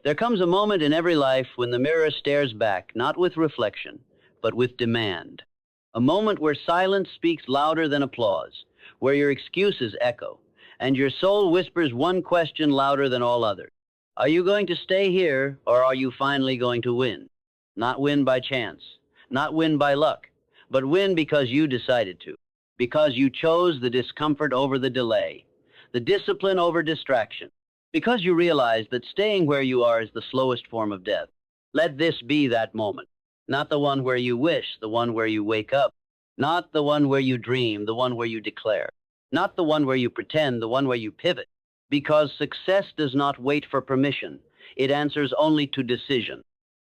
There comes a moment in every life when the mirror stares back, not with reflection, but with demand. A moment where silence speaks louder than applause, where your excuses echo, and your soul whispers one question louder than all others. Are you going to stay here, or are you finally going to win? Not win by chance, not win by luck, but win because you decided to, because you chose the discomfort over the delay, the discipline over distraction, because you realize that staying where you are is the slowest form of death. Let this be that moment, not the one where you wish, the one where you wake up, not the one where you dream, the one where you declare, not the one where you pretend, the one where you pivot, because success does not wait for permission. It answers only to decision.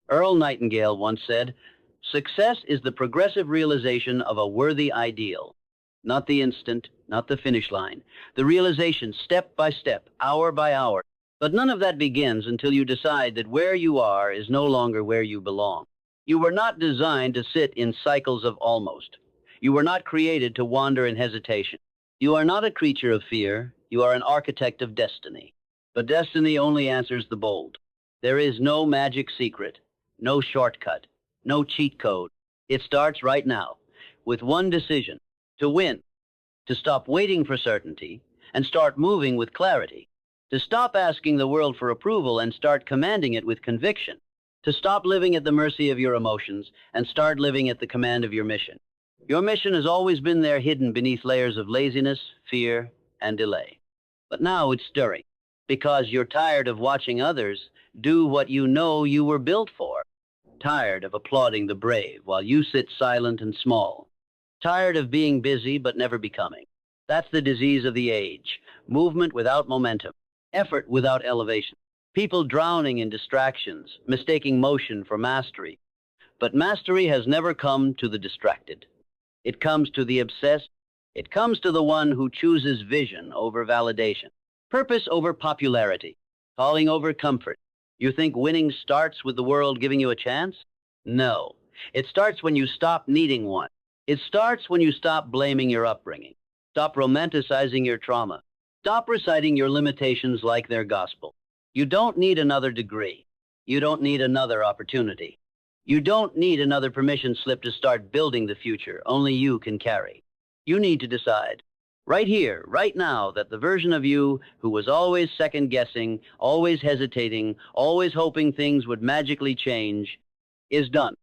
Earl Nightingale once said, "Success is the progressive realization of a worthy ideal." Not the instant, not the finish line, the realization step by step, hour by hour. But none of that begins until you decide that where you are is no longer where you belong. You were not designed to sit in cycles of almost. You were not created to wander in hesitation. You are not a creature of fear. You are an architect of destiny. But destiny only answers the bold. There is no magic secret, no shortcut, no cheat code. It starts right now with one decision: to win, to stop waiting for certainty and start moving with clarity, to stop asking the world for approval and start commanding it with conviction, to stop living at the mercy of your emotions and start living at the command of your mission. Your mission has always been there, hidden beneath layers of laziness, fear, and delay. But now it's stirring, because you're tired of watching others do what you know you were built for, tired of applauding the brave while you sit silent and small, tired of being busy but never becoming. That's the disease of the age: movement without momentum, effort without elevation, people drowning in distractions, mistaking motion for mastery. But mastery has never come to the distracted. It comes to the obsessed. It comes to the one who chooses vision over validation, purpose over popularity, calling over comfort. You think winning starts with the world giving you a chance? No. It starts when you stop needing one. It starts when you stop blaming your upbringing, stop romanticizing your trauma, stop reciting your limitations like they're gospel. You don't need another degree. You don't need another opportunity. You don't need another permission slip to start building the future only you can carry. You need to decide, right here, right now, that the version of you who was always second-guessing, always hesitating, always hoping things would magically change, is done.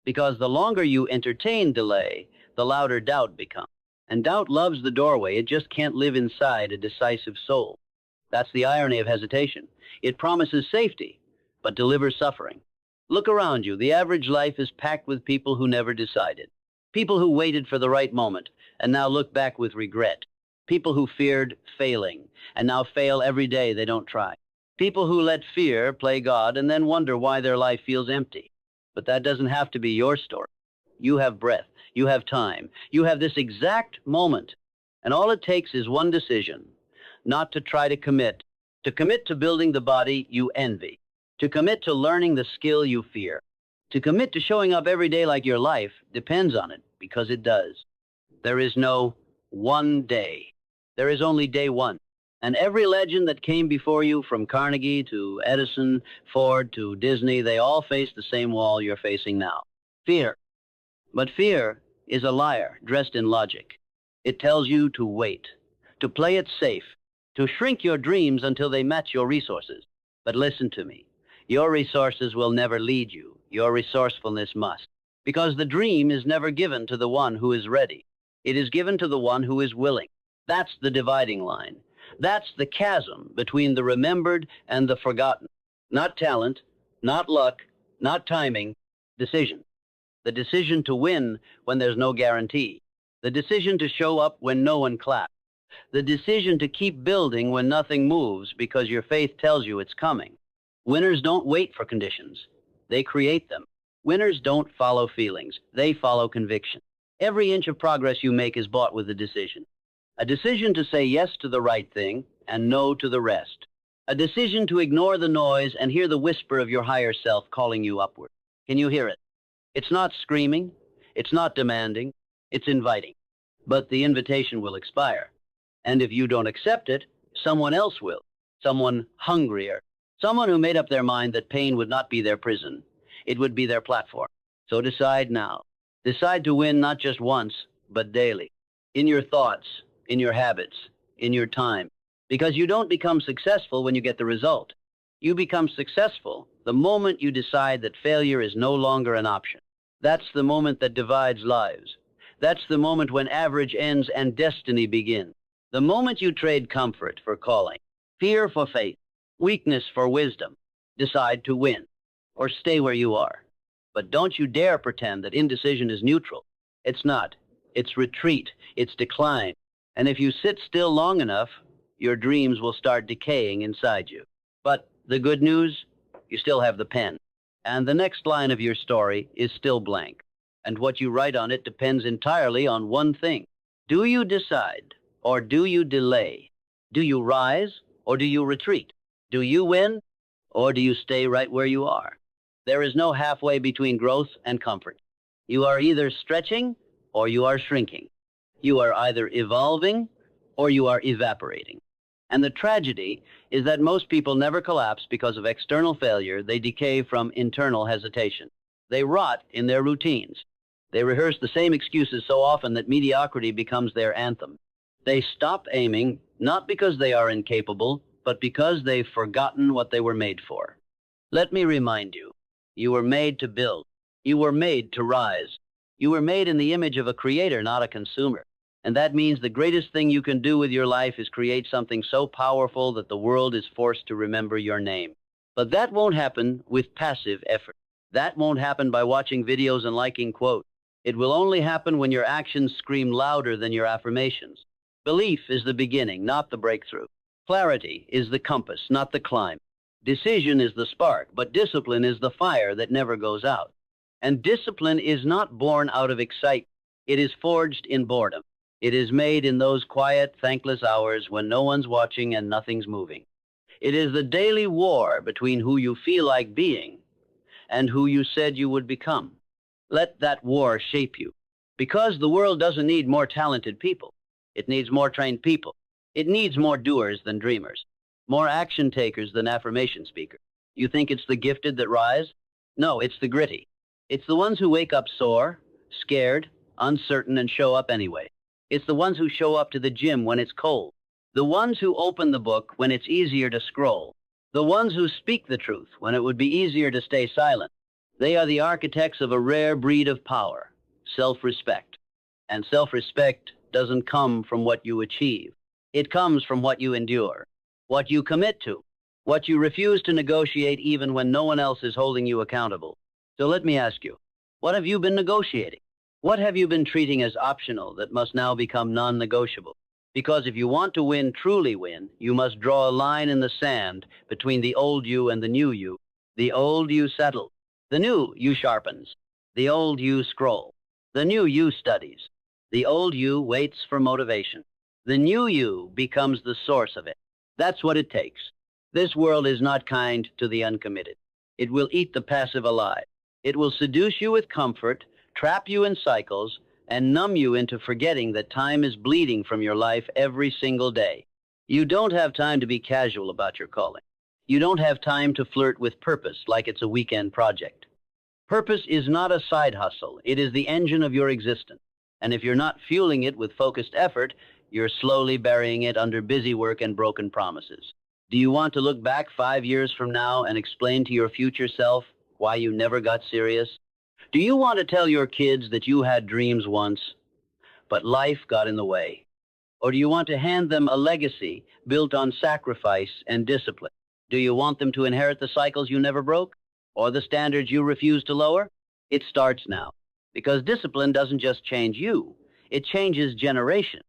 Because the longer you entertain delay, the louder doubt becomes. And doubt loves the doorway. It just can't live inside a decisive soul. That's the irony of hesitation. It promises safety, but delivers suffering. Look around you. The average life is packed with people who never decided. People who waited for the right moment and now look back with regret. People who feared failing and now fail every day they don't try. People who let fear play God and then wonder why their life feels empty. But that doesn't have to be your story. You have breath. You have time. You have this exact moment. And all it takes is one decision: not to try to commit to building the body you envy, to commit to learning the skill you fear, to commit to showing up every day like your life depends on it, because it does. There is no one day. There is only day one. And every legend that came before you, from Carnegie to Edison, Ford to Disney, they all face the same wall you're facing now: fear. But fear is a liar dressed in logic. It tells you to wait, to play it safe, to shrink your dreams until they match your resources. But listen to me. Your resources will never lead you. Your resourcefulness must. Because the dream is never given to the one who is ready. It is given to the one who is willing. That's the dividing line. That's the chasm between the remembered and the forgotten. Not talent, not luck, not timing, decision. The decision to win when there's no guarantee. The decision to show up when no one claps. The decision to keep building when nothing moves because your faith tells you it's coming. Winners don't wait for conditions. They create them. Winners don't follow feelings. They follow conviction. Every inch of progress you make is bought with a decision. A decision to say yes to the right thing and no to the rest. A decision to ignore the noise and hear the whisper of your higher self calling you upward. Can you hear it? It's not screaming. It's not demanding. It's inviting. But the invitation will expire. And if you don't accept it, someone else will. Someone hungrier, Someone who made up their mind that pain would not be their prison. It would be their platform. So decide now. Decide to win not just once, but daily. In your thoughts, in your habits, in your time. Because you don't become successful when you get the result. You become successful the moment you decide that failure is no longer an option. That's the moment that divides lives. That's the moment when average ends and destiny begins. The moment you trade comfort for calling, fear for faith, weakness for wisdom, decide to win, or stay where you are. But don't you dare pretend that indecision is neutral. It's not. It's retreat. It's decline. And if you sit still long enough, your dreams will start decaying inside you. But the good news, you still have the pen. And the next line of your story is still blank. And what you write on it depends entirely on one thing. Do you decide or do you delay? Do you rise or do you retreat? Do you win or do you stay right where you are? There is no halfway between growth and comfort. You are either stretching or you are shrinking. You are either evolving or you are evaporating. And the tragedy is that most people never collapse because of external failure. They decay from internal hesitation. They rot in their routines. They rehearse the same excuses so often that mediocrity becomes their anthem. They stop aiming, not because they are incapable, but because they've forgotten what they were made for. Let me remind you, you were made to build. You were made to rise. You were made in the image of a creator, not a consumer. And that means the greatest thing you can do with your life is create something so powerful that the world is forced to remember your name. But that won't happen with passive effort. That won't happen by watching videos and liking quotes. It will only happen when your actions scream louder than your affirmations. Belief is the beginning, not the breakthrough. Clarity is the compass, not the climb. Decision is the spark, but discipline is the fire that never goes out. And discipline is not born out of excitement. It is forged in boredom. It is made in those quiet, thankless hours when no one's watching and nothing's moving. It is the daily war between who you feel like being and who you said you would become. Let that war shape you. Because the world doesn't need more talented people. It needs more trained people. It needs more doers than dreamers. More action takers than affirmation speakers. You think it's the gifted that rise? No, it's the gritty. It's the ones who wake up sore, scared, uncertain, and show up anyway. It's the ones who show up to the gym when it's cold. The ones who open the book when it's easier to scroll. The ones who speak the truth when it would be easier to stay silent. They are the architects of a rare breed of power, self-respect. And self-respect doesn't come from what you achieve. It comes from what you endure, what you commit to, what you refuse to negotiate even when no one else is holding you accountable. So let me ask you, what have you been negotiating? What have you been treating as optional that must now become non-negotiable? Because if you want to win, truly win, you must draw a line in the sand between the old you and the new you. The old you settles. The new you sharpens. The old you scrolls. The new you studies. The old you waits for motivation. The new you becomes the source of it. That's what it takes. This world is not kind to the uncommitted. It will eat the passive alive. It will seduce you with comfort, trap you in cycles, and numb you into forgetting that time is bleeding from your life every single day. You don't have time to be casual about your calling. You don't have time to flirt with purpose like it's a weekend project. Purpose is not a side hustle. It is the engine of your existence. And if you're not fueling it with focused effort, you're slowly burying it under busy work and broken promises. Do you want to look back 5 years from now and explain to your future self why you never got serious? Do you want to tell your kids that you had dreams once, but life got in the way? Or do you want to hand them a legacy built on sacrifice and discipline? Do you want them to inherit the cycles you never broke, or the standards you refuse to lower? It starts now, because discipline doesn't just change you, it changes generations.